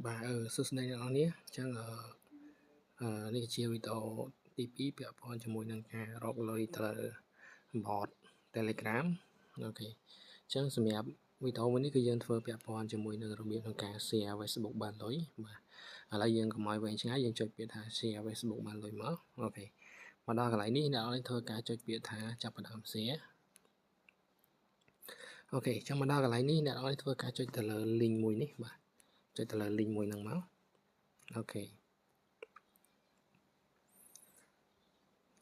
បាទសួស្តីអ្នកនរនេះអញ្ចឹងនេះជាវីដេអូទី2ពាក់ព័ន្ធជាមួយនឹងការរកលុយទៅលើ bot Telegram អូខេអញ្ចឹងសម្រាប់វីដេអូមួយនេះគឺយើងធ្វើពាក់ព័ន្ធជាមួយនឹងរបៀបក្នុងការ share Facebook បានលុយបាទឥឡូវយើងកុំឲ្យវែងឆ្ងាយយើងចុចពាក្យថា share Facebook បានលុយមកអូខេមកដល់កន្លែងនេះអ្នកនរធ្វើការចុចពាក្យថាចាប់ផ្ដើម share អូខេអញ្ចឹងមកដល់កន្លែងនេះអ្នកនរធ្វើការចុចទៅលើ link មួយនេះបាទចុចទៅលើ link មួយហ្នឹងមកអូខេ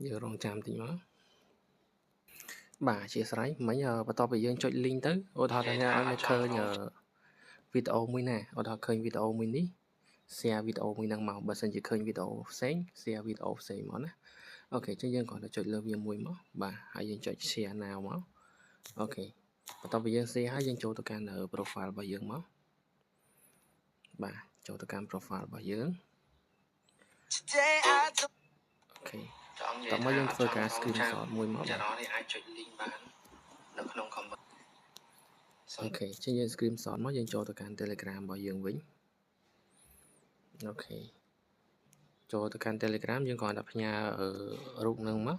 យើងរងចាំតិចមកបាទអធិស្ឋានមិញបន្ទាប់ពីយើងចុច link ទៅឧទាហរណ៍ថាអ្នកឲ្យឃើញវីដេអូមួយណាឧទាហរណ៍ឃើញវីដេអូមួយនេះ share វីដេអូមួយហ្នឹងមកបើសិនជាឃើញវីដេអូផ្សេង share វីដេអូផ្សេងមកណាអូខេអញ្ចឹងយើងគ្រាន់តែចុចលើវាមួយមកបាទហើយយើងចុច share now មកអូខេបន្ទាប់ពីយើង share ហើយយើងចូលទៅកាន់ profile របស់យើងមកបាទចូលទៅកាន់ profile របស់យើងអូខេតោះមកយើងធ្វើការ screenshot មួយមកបាទអាចចុច link បាននៅក្នុង comment អូខេអញ្ចឹងយើង screenshot មកយើងចូលទៅកាន់ Telegram របស់យើងវិញអូខេចូលទៅកាន់ Telegram យើងគ្រាន់តែផ្ញើរូបនឹងមក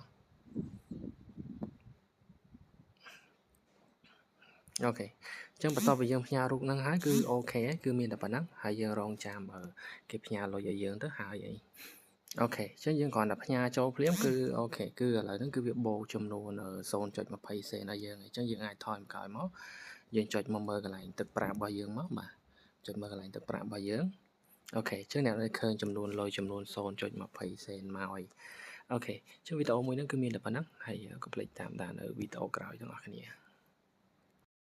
អូខេអញ្ចឹងបន្ទាប់ពីយើងផ្ញើរូបនឹងហើយគឺអូខេគឺមានតែប៉ុណ្ណឹងហើយយើងរងចាំគេផ្ញើលុយឲ្យយើងទៅហើយអីអូខេអញ្ចឹងយើងគ្រាន់តែផ្ញើចូលភ្លាមគឺអូខេគឺឥឡូវហ្នឹងគឺវាបូកចំនួន 0.20 សេនឲ្យយើងអញ្ចឹងយើងអាចថយក្រោយមកយើងចុចមកមើលកន្លែងទឹកប្រាក់របស់យើងមកបាទចុចមើលកន្លែងទឹកប្រាក់របស់យើងអូខេអញ្ចឹងអ្នកនឹងឃើញចំនួនលុយចំនួន 0.20 សេនមកហើយអូខេអញ្ចឹងវីដេអូមួយហ្នឹងគឺមានតែប៉ុណ្ណឹងហើយកុំភ្លេចតាមដាននៅវីដេអូក្រោយទាំងអស់គ្នា